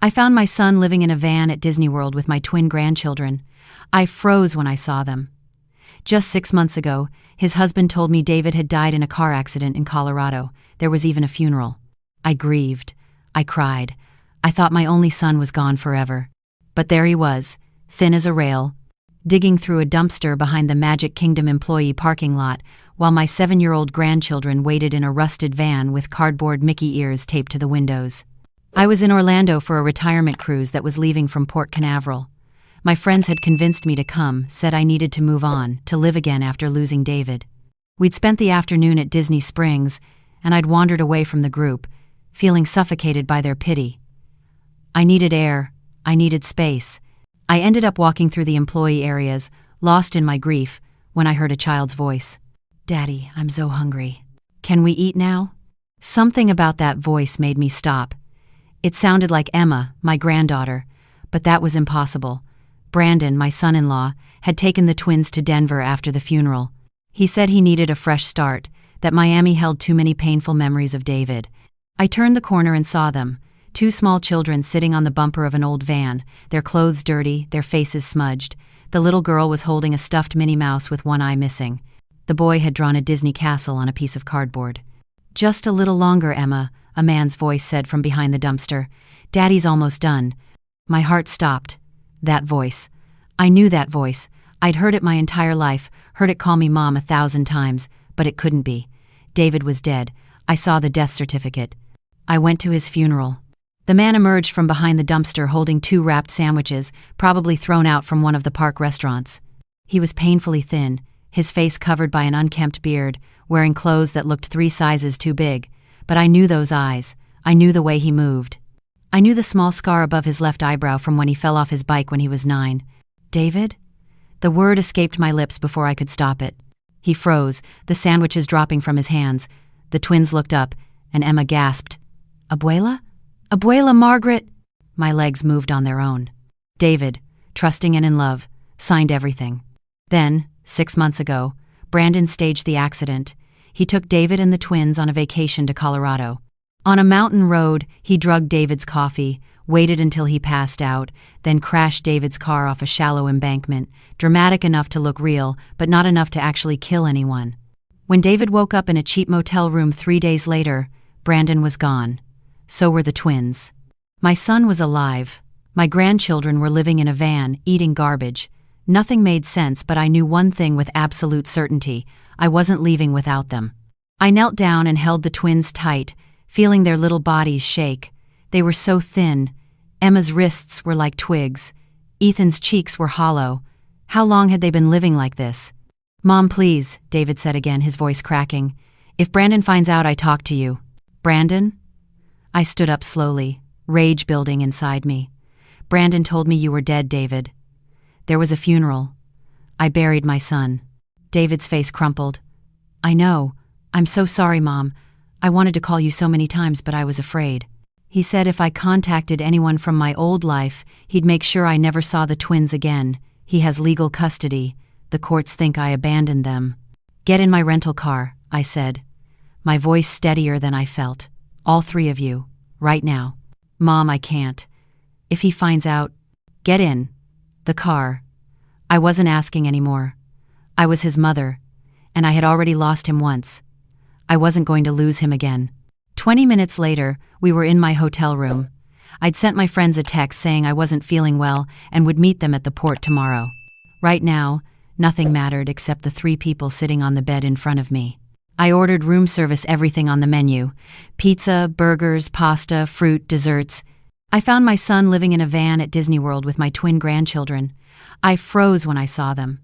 I found my son living in a van at Disney World with my twin grandchildren. I froze when I saw them. Just 6 months ago, his husband told me David had died in a car accident in Colorado. There was even a funeral. I grieved. I cried. I thought my only son was gone forever. But there he was, thin as a rail, digging through a dumpster behind the Magic Kingdom employee parking lot, while my 7-year-old grandchildren waited in a rusted van with cardboard Mickey ears taped to the windows. I was in Orlando for a retirement cruise that was leaving from Port Canaveral. My friends had convinced me to come, said I needed to move on, to live again after losing David. We'd spent the afternoon at Disney Springs, and I'd wandered away from the group, feeling suffocated by their pity. I needed air. I needed space. I ended up walking through the employee areas, lost in my grief, when I heard a child's voice. "Daddy, I'm so hungry. Can we eat now?" Something about that voice made me stop. It sounded like Emma, my granddaughter, but that was impossible. Brandon, my son-in-law, had taken the twins to Denver after the funeral. He said he needed a fresh start, that Miami held too many painful memories of David. I turned the corner and saw them, 2 small children sitting on the bumper of an old van, their clothes dirty, their faces smudged. The little girl was holding a stuffed Minnie Mouse with one eye missing. The boy had drawn a Disney castle on a piece of cardboard. "Just a little longer, Emma," a man's voice said from behind the dumpster. "Daddy's almost done." My heart stopped. That voice. I knew that voice. I'd heard it my entire life, heard it call me Mom 1,000 times, but it couldn't be. David was dead. I saw the death certificate. I went to his funeral. The man emerged from behind the dumpster holding 2 wrapped sandwiches, probably thrown out from one of the park restaurants. He was painfully thin, his face covered by an unkempt beard, wearing clothes that looked 3 sizes too big. But I knew those eyes. I knew the way he moved. I knew the small scar above his left eyebrow from when he fell off his bike when he was 9. "David?" The word escaped my lips before I could stop it. He froze, the sandwiches dropping from his hands. The twins looked up, and Emma gasped, "Abuela? Abuela Margaret?" My legs moved on their own. David, trusting and in love, signed everything. Then, 6 months ago, Brandon staged the accident. He took David and the twins on a vacation to Colorado. On a mountain road, he drugged David's coffee, waited until he passed out, then crashed David's car off a shallow embankment, dramatic enough to look real, but not enough to actually kill anyone. When David woke up in a cheap motel room 3 days later, Brandon was gone. So were the twins. My son was alive. My grandchildren were living in a van, eating garbage. Nothing made sense, but I knew one thing with absolute certainty. I wasn't leaving without them. I knelt down and held the twins tight, feeling their little bodies shake. They were so thin. Emma's wrists were like twigs. Ethan's cheeks were hollow. How long had they been living like this? "Mom, please," David said again, his voice cracking. "If Brandon finds out I talked to you." "Brandon?" I stood up slowly, rage building inside me. "Brandon told me you were dead, David. There was a funeral. I buried my son." David's face crumpled. "I know. I'm so sorry, Mom. I wanted to call you so many times, but I was afraid." He said if I contacted anyone from my old life, he'd make sure I never saw the twins again. He has legal custody. The courts think I abandoned them. "Get in my rental car," I said, my voice steadier than I felt. "All 3 of you, right now." "Mom, I can't. If he finds out..." "Get in. The car." I wasn't asking anymore. I was his mother, and I had already lost him once. I wasn't going to lose him again. 20 minutes later, we were in my hotel room. I'd sent my friends a text saying I wasn't feeling well and would meet them at the port tomorrow. Right now, nothing mattered except the 3 people sitting on the bed in front of me. I ordered room service, everything on the menu: pizza, burgers, pasta, fruit, desserts. I found my son living in a van at Disney World with my twin grandchildren. I froze when I saw them.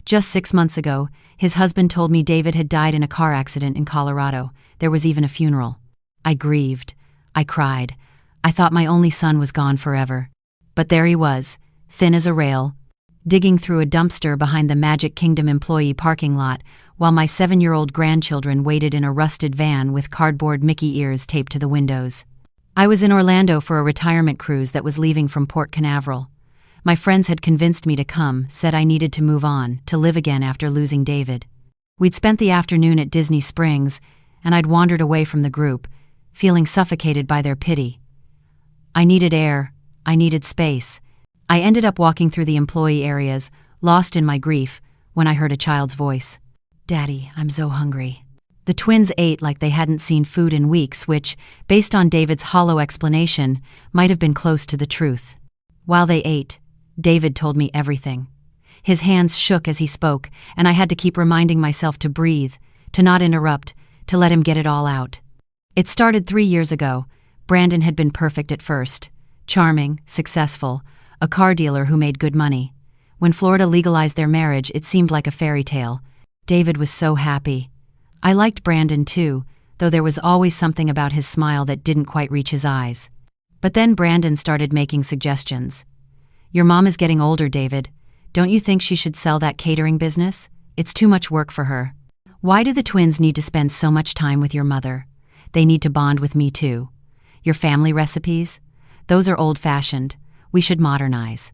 Just 6 months ago, his husband told me David had died in a car accident in Colorado. There was even a funeral. I grieved. I cried. I thought my only son was gone forever. But there he was, thin as a rail, digging through a dumpster behind the Magic Kingdom employee parking lot, while my 7-year-old grandchildren waited in a rusted van with cardboard Mickey ears taped to the windows. I was in Orlando for a retirement cruise that was leaving from Port Canaveral. My friends had convinced me to come, said I needed to move on, to live again after losing David. We'd spent the afternoon at Disney Springs, and I'd wandered away from the group, feeling suffocated by their pity. I needed air. I needed space. I ended up walking through the employee areas, lost in my grief, when I heard a child's voice. "Daddy, I'm so hungry." The twins ate like they hadn't seen food in weeks, which, based on David's hollow explanation, might have been close to the truth. While they ate, David told me everything. His hands shook as he spoke, and I had to keep reminding myself to breathe, to not interrupt, to let him get it all out. It started 3 years ago. Brandon had been perfect at first. Charming, successful, a car dealer who made good money. When Florida legalized their marriage, it seemed like a fairy tale. David was so happy. I liked Brandon too, though there was always something about his smile that didn't quite reach his eyes. But then Brandon started making suggestions. "Your mom is getting older, David. Don't you think she should sell that catering business? It's too much work for her. Why do the twins need to spend so much time with your mother? They need to bond with me too. Your family recipes? Those are old-fashioned. We should modernize."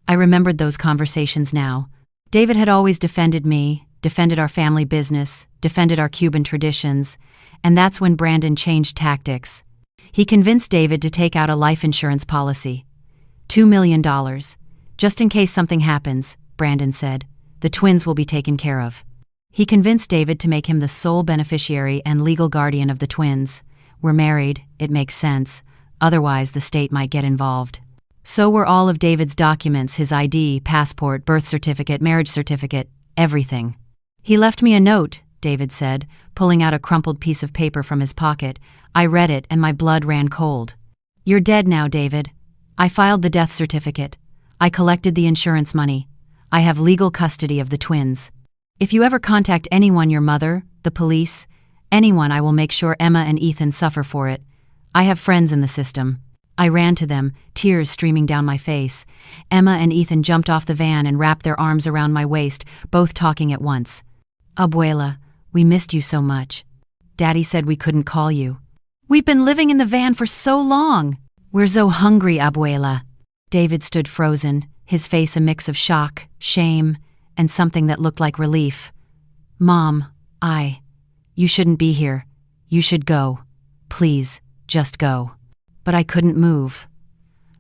I remembered those conversations now. David had always defended me, defended our family business, defended our Cuban traditions, and that's when Brandon changed tactics. He convinced David to take out a life insurance policy. $2 million. "Just in case something happens," Brandon said. "The twins will be taken care of." He convinced David to make him the sole beneficiary and legal guardian of the twins. We're married, it makes sense. Otherwise, the state might get involved. So were all of David's documents, his ID, passport, birth certificate, marriage certificate, everything. "He left me a note," David said, pulling out a crumpled piece of paper from his pocket. I read it and my blood ran cold. "You're dead now, David. I filed the death certificate. I collected the insurance money. I have legal custody of the twins. If you ever contact anyone, your mother, the police, anyone, I will make sure Emma and Ethan suffer for it. I have friends in the system." I ran to them, tears streaming down my face. Emma and Ethan jumped off the van and wrapped their arms around my waist, both talking at once. "Abuela, we missed you so much. Daddy said we couldn't call you. We've been living in the van for so long. We're so hungry, Abuela." David stood frozen, his face a mix of shock, shame, and something that looked like relief. "Mom, you shouldn't be here. You should go. Please, just go." But I couldn't move.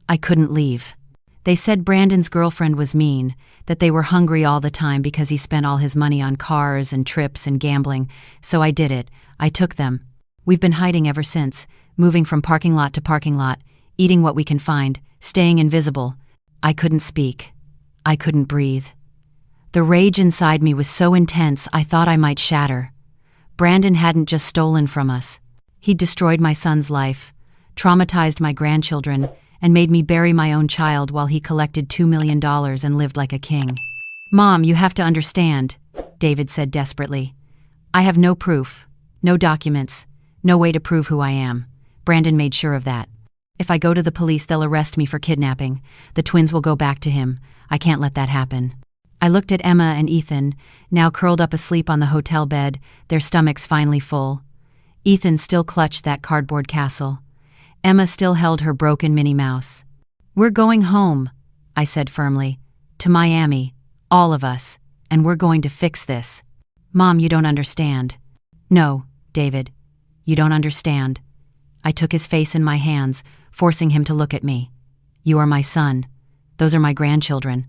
I couldn't leave. They said Brandon's girlfriend was mean, that they were hungry all the time because he spent all his money on cars and trips and gambling, so I did it. I took them. We've been hiding ever since, moving from parking lot to parking lot, eating what we can find, staying invisible. I couldn't speak. I couldn't breathe. The rage inside me was so intense I thought I might shatter. Brandon hadn't just stolen from us. He'd destroyed my son's life, traumatized my grandchildren, and made me bury my own child while he collected $2 million and lived like a king. "Mom, you have to understand," David said desperately. "I have no proof, no documents, no way to prove who I am. Brandon made sure of that. If I go to the police, they'll arrest me for kidnapping. The twins will go back to him. I can't let that happen." I looked at Emma and Ethan, now curled up asleep on the hotel bed, their stomachs finally full. Ethan still clutched that cardboard castle. Emma still held her broken Minnie Mouse. "We're going home," I said firmly. "To Miami, all of us, and we're going to fix this." "Mom, you don't understand." "No, David, you don't understand." I took his face in my hands, forcing him to look at me. "You are my son. Those are my grandchildren.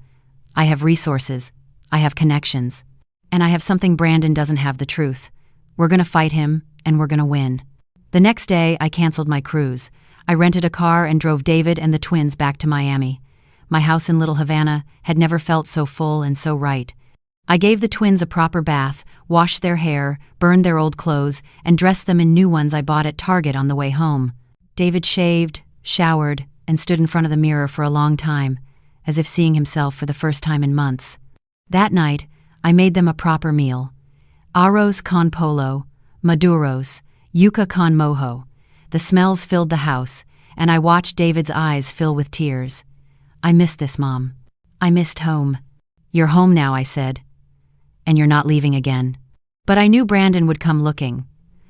I have resources. I have connections. And I have something Brandon doesn't have, the truth. We're gonna fight him, and we're gonna win." The next day, I canceled my cruise. I rented a car and drove David and the twins back to Miami. My house in Little Havana had never felt so full and so right. I gave the twins a proper bath, washed their hair, burned their old clothes, and dressed them in new ones I bought at Target on the way home. David shaved, showered, and stood in front of the mirror for a long time, as if seeing himself for the first time in months. That night, I made them a proper meal. Arroz con pollo, maduros, yuca con mojo. The smells filled the house, and I watched David's eyes fill with tears. "I missed this, Mom. I missed home." "You're home now," I said. "And you're not leaving again." But I knew Brandon would come looking.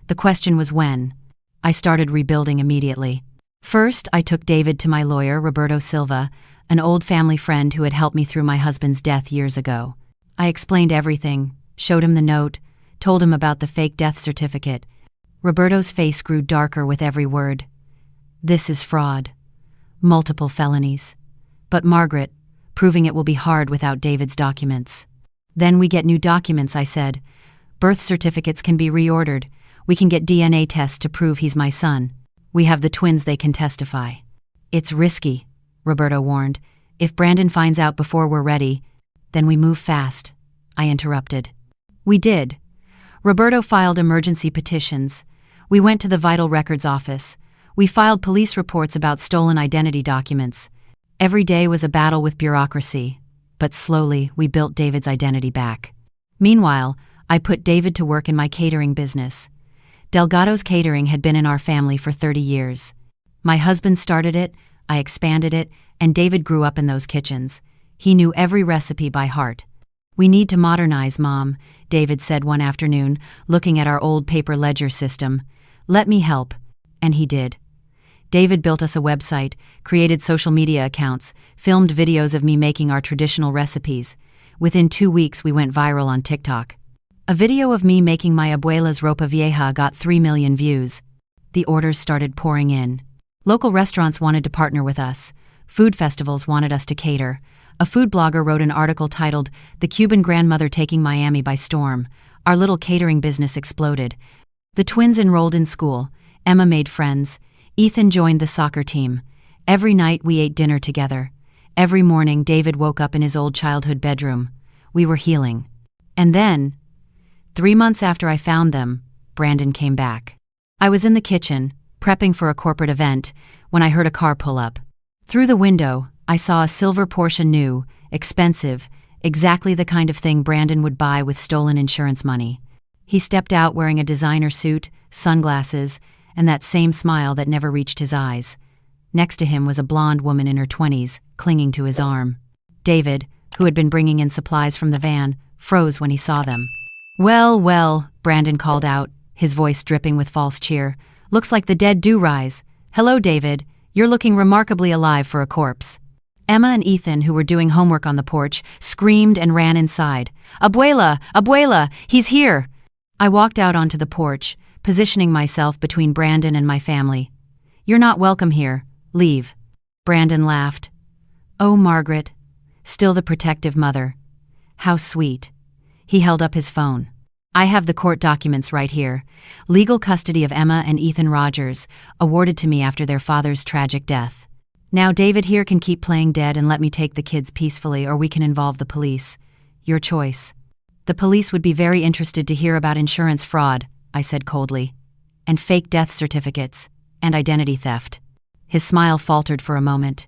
The question was when. I started rebuilding immediately. First, I took David to my lawyer, Roberto Silva, an old family friend who had helped me through my husband's death years ago. I explained everything, showed him the note, told him about the fake death certificate. Roberto's face grew darker with every word. "This is fraud. multiple felonies. But Margaret, proving it will be hard without David's documents. Then we get new documents, I said. Birth certificates can be reordered. We can get DNA tests to prove he's my son. We have the twins, they can testify. It's risky, Roberto warned. If Brandon finds out before we're ready, then we move fast, I interrupted. We did. Roberto filed emergency petitions. We went to the Vital Records office. We filed police reports about stolen identity documents. Every day was a battle with bureaucracy, but slowly we built David's identity back. Meanwhile, I put David to work in my catering business. Delgado's Catering had been in our family for 30 years. My husband started it, I expanded it, and David grew up in those kitchens. He knew every recipe by heart. We need to modernize, Mom, David said one afternoon, looking at our old paper ledger system. Let me help. And he did. David built us a website, created social media accounts, filmed videos of me making our traditional recipes. Within 2 weeks, we went viral on TikTok. A video of me making my abuela's ropa vieja got 3 million views. The orders started pouring in. Local restaurants wanted to partner with us. Food festivals wanted us to cater. A food blogger wrote an article titled, "The Cuban Grandmother Taking Miami by Storm." Our little catering business exploded. The twins enrolled in school. Emma made friends. Ethan joined the soccer team. Every night we ate dinner together. Every morning David woke up in his old childhood bedroom. We were healing. And then, 3 months after I found them, Brandon came back. I was in the kitchen, prepping for a corporate event, when I heard a car pull up. Through the window, I saw a silver Porsche, new, expensive, exactly the kind of thing Brandon would buy with stolen insurance money. He stepped out wearing a designer suit, sunglasses, and that same smile that never reached his eyes. Next to him was a blonde woman in her 20s, clinging to his arm. David, who had been bringing in supplies from the van, froze when he saw them. "Well, well," Brandon called out, his voice dripping with false cheer. "Looks like the dead do rise. Hello, David. You're looking remarkably alive for a corpse." Emma and Ethan, who were doing homework on the porch, screamed and ran inside. "Abuela! Abuela! He's here!" I walked out onto the porch, positioning myself between Brandon and my family. "You're not welcome here. Leave." Brandon laughed. "Oh, Margaret. Still the protective mother. How sweet." He held up his phone. "I have the court documents right here. Legal custody of Emma and Ethan Rogers, awarded to me after their father's tragic death. Now David here can keep playing dead and let me take the kids peacefully, or we can involve the police. Your choice." "The police would be very interested to hear about insurance fraud," I said coldly, "and fake death certificates, and identity theft." His smile faltered for a moment.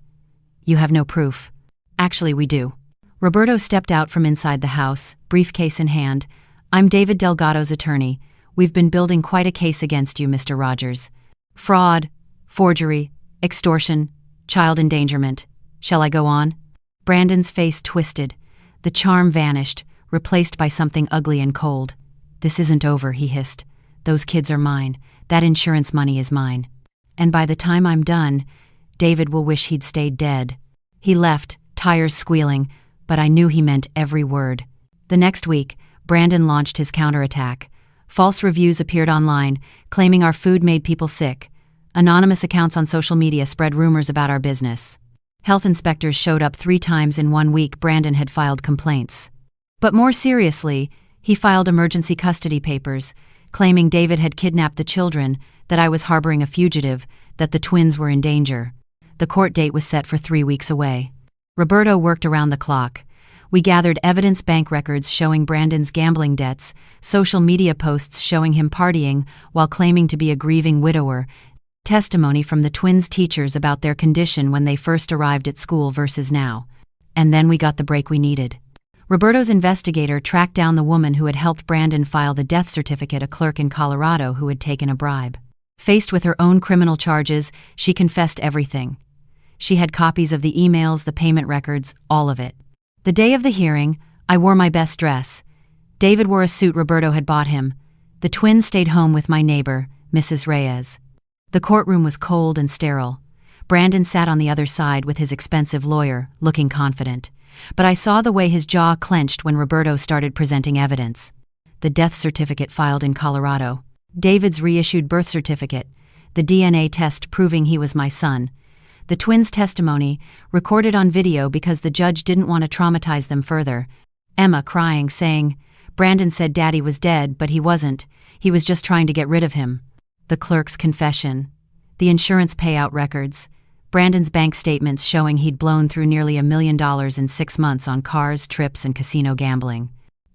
"You have no proof." "Actually, we do." Roberto stepped out from inside the house, briefcase in hand. "I'm David Delgado's attorney. We've been building quite a case against you, Mr. Rogers. Fraud, forgery, extortion, child endangerment. Shall I go on?" Brandon's face twisted. The charm vanished, replaced by something ugly and cold. "This isn't over," he hissed. "Those kids are mine. That insurance money is mine. And by the time I'm done, David will wish he'd stayed dead." He left, tires squealing, but I knew he meant every word. The next week, Brandon launched his counterattack. False reviews appeared online, claiming our food made people sick. Anonymous accounts on social media spread rumors about our business. Health inspectors showed up 3 times in 1 week. Brandon had filed complaints. But more seriously, he filed emergency custody papers, claiming David had kidnapped the children, that I was harboring a fugitive, that the twins were in danger. The court date was set for 3 weeks away. Roberto worked around the clock. We gathered evidence, bank records showing Brandon's gambling debts, social media posts showing him partying while claiming to be a grieving widower, testimony from the twins' teachers about their condition when they first arrived at school versus now. And then we got the break we needed. Roberto's investigator tracked down the woman who had helped Brandon file the death certificate, a clerk in Colorado who had taken a bribe. Faced with her own criminal charges, she confessed everything. She had copies of the emails, the payment records, all of it. The day of the hearing, I wore my best dress. David wore a suit Roberto had bought him. The twins stayed home with my neighbor, Mrs. Reyes. The courtroom was cold and sterile. Brandon sat on the other side with his expensive lawyer, looking confident. But I saw the way his jaw clenched when Roberto started presenting evidence. The death certificate filed in Colorado. David's reissued birth certificate. The DNA test proving he was my son. The twins' testimony, recorded on video because the judge didn't want to traumatize them further. Emma crying, saying, "Brandon said Daddy was dead, but he wasn't. He was just trying to get rid of him." The clerk's confession. The insurance payout records. Brandon's bank statements showing he'd blown through nearly $1 million in 6 months on cars, trips, and casino gambling.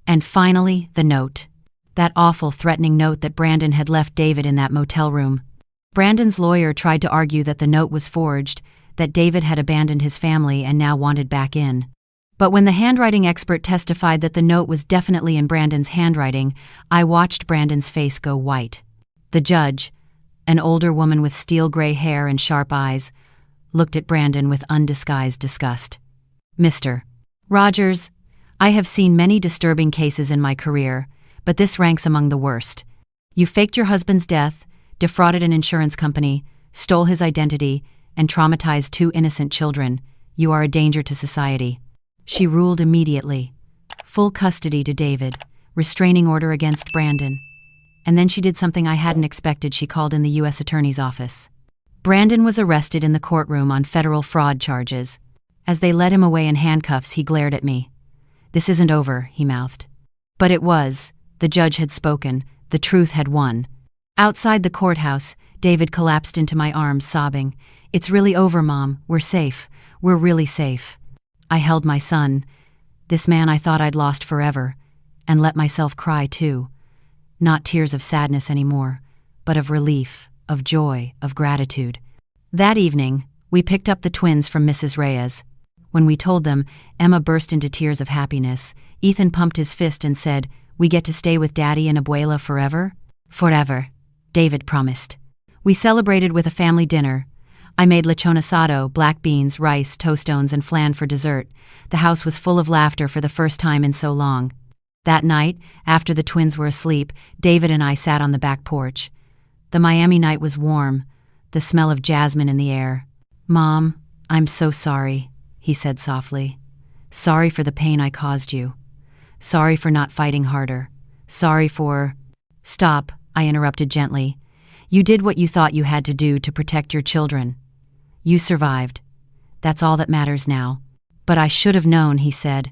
And finally, the note. That awful, threatening note that Brandon had left David in that motel room. Brandon's lawyer tried to argue that the note was forged, that David had abandoned his family and now wanted back in. But when the handwriting expert testified that the note was definitely in Brandon's handwriting, I watched Brandon's face go white. The judge, an older woman with steel-gray hair and sharp eyes, looked at Brandon with undisguised disgust. "Mr. Rogers, I have seen many disturbing cases in my career, but this ranks among the worst. You faked your husband's death, defrauded an insurance company, stole his identity, and traumatized 2 innocent children. You are a danger to society." She ruled immediately. Full custody to David, restraining order against Brandon. And then she did something I hadn't expected. She called in the U.S. Attorney's Office. Brandon was arrested in the courtroom on federal fraud charges. As they led him away in handcuffs, he glared at me. "This isn't over," he mouthed. But it was. The judge had spoken. The truth had won. Outside the courthouse, David collapsed into my arms, sobbing. "It's really over, Mom. We're safe. We're really safe." I held my son, this man I thought I'd lost forever, and let myself cry too. Not tears of sadness anymore, but of relief, of joy, of gratitude. That evening, we picked up the twins from Mrs. Reyes. When we told them, Emma burst into tears of happiness. Ethan pumped his fist and said, "We get to stay with Daddy and Abuela forever?" "Forever," David promised. We celebrated with a family dinner. I made lechon asado, black beans, rice, tostones, and flan for dessert. The house was full of laughter for the first time in so long. That night, after the twins were asleep, David and I sat on the back porch. The Miami night was warm, the smell of jasmine in the air. "Mom, I'm so sorry," he said softly. "Sorry for the pain I caused you. Sorry for not fighting harder. Sorry for—" "Stop," I interrupted gently. "You did what you thought you had to do to protect your children. You survived. That's all that matters now." "But I should have known," he said.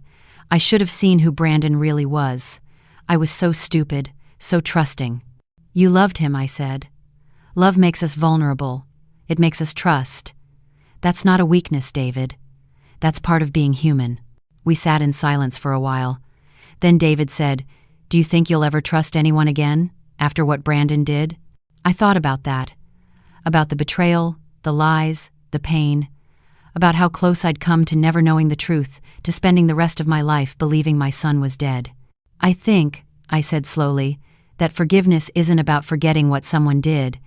"I should have seen who Brandon really was. I was so stupid, so trusting." "You loved him," I said. "Love makes us vulnerable. It makes us trust. That's not a weakness, David. That's part of being human." We sat in silence for a while. Then David said, "Do you think you'll ever trust anyone again, after what Brandon did?" I thought about that. About the betrayal, the lies, the pain. About how close I'd come to never knowing the truth, to spending the rest of my life believing my son was dead. "I think," I said slowly, "that forgiveness isn't about forgetting what someone did.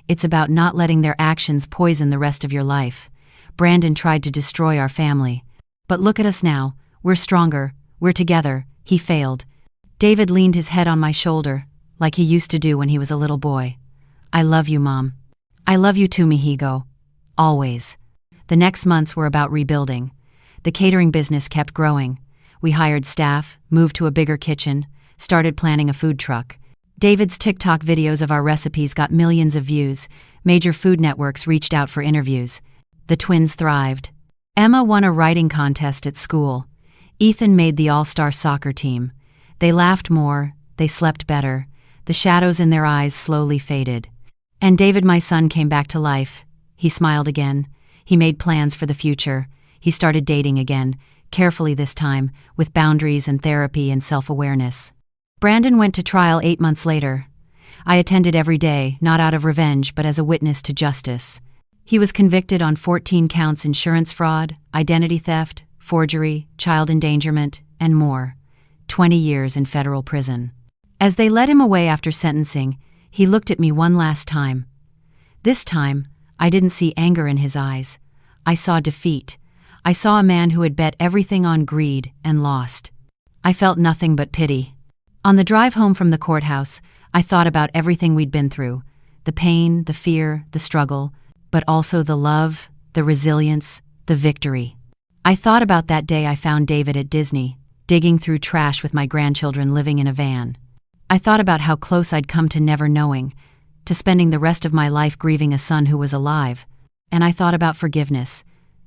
It's about not letting their actions poison the rest of your life. Brandon tried to destroy our family. But look at us now. We're stronger. We're together. He failed." David leaned his head on my shoulder, like he used to do when he was a little boy. "I love you, Mom." "I love you too, mihigo. Always." The next months were about rebuilding. The catering business kept growing. We hired staff, moved to a bigger kitchen, started planning a food truck. David's TikTok videos of our recipes got millions of views. Major food networks reached out for interviews. The twins thrived. Emma won a writing contest at school. Ethan made the all-star soccer team. They laughed more, they slept better. The shadows in their eyes slowly faded. And David, my son, came back to life. He smiled again. He made plans for the future. He started dating again, carefully this time, with boundaries and therapy and self-awareness. Brandon went to trial 8 months later. I attended every day, not out of revenge, but as a witness to justice. He was convicted on 14 counts: insurance fraud, identity theft, forgery, child endangerment, and more. 20 years in federal prison. As they led him away after sentencing, he looked at me one last time. This time, I didn't see anger in his eyes. I saw defeat. I saw a man who had bet everything on greed and lost. I felt nothing but pity. On the drive home from the courthouse, I thought about everything we'd been through. The pain, the fear, the struggle, but also the love, the resilience, the victory. I thought about that day I found David at Disney, digging through trash with my grandchildren living in a van. I thought about how close I'd come to never knowing, to spending the rest of my life grieving a son who was alive. And I thought about forgiveness.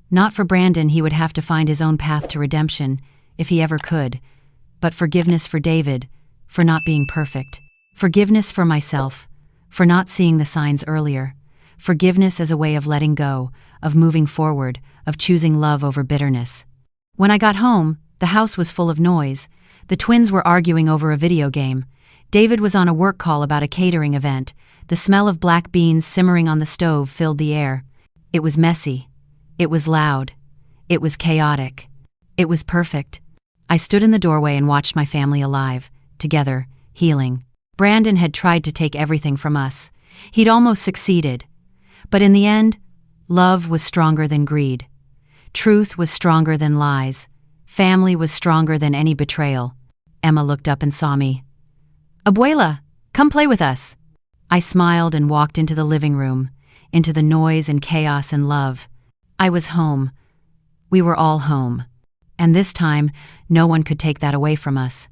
Not for Brandon, he would have to find his own path to redemption, if he ever could, but forgiveness for David, for not being perfect. Forgiveness for myself, for not seeing the signs earlier. Forgiveness as a way of letting go, of moving forward, of choosing love over bitterness. When I got home, the house was full of noise. The twins were arguing over a video game. David was on a work call about a catering event. The smell of black beans simmering on the stove filled the air. It was messy. It was loud. It was chaotic. It was perfect. I stood in the doorway and watched my family alive, together, healing. Brandon had tried to take everything from us. He'd almost succeeded. But in the end, love was stronger than greed. Truth was stronger than lies. Family was stronger than any betrayal. Emma looked up and saw me. "Abuela, come play with us." I smiled and walked into the living room, into the noise and chaos and love. I was home. We were all home. And this time, no one could take that away from us.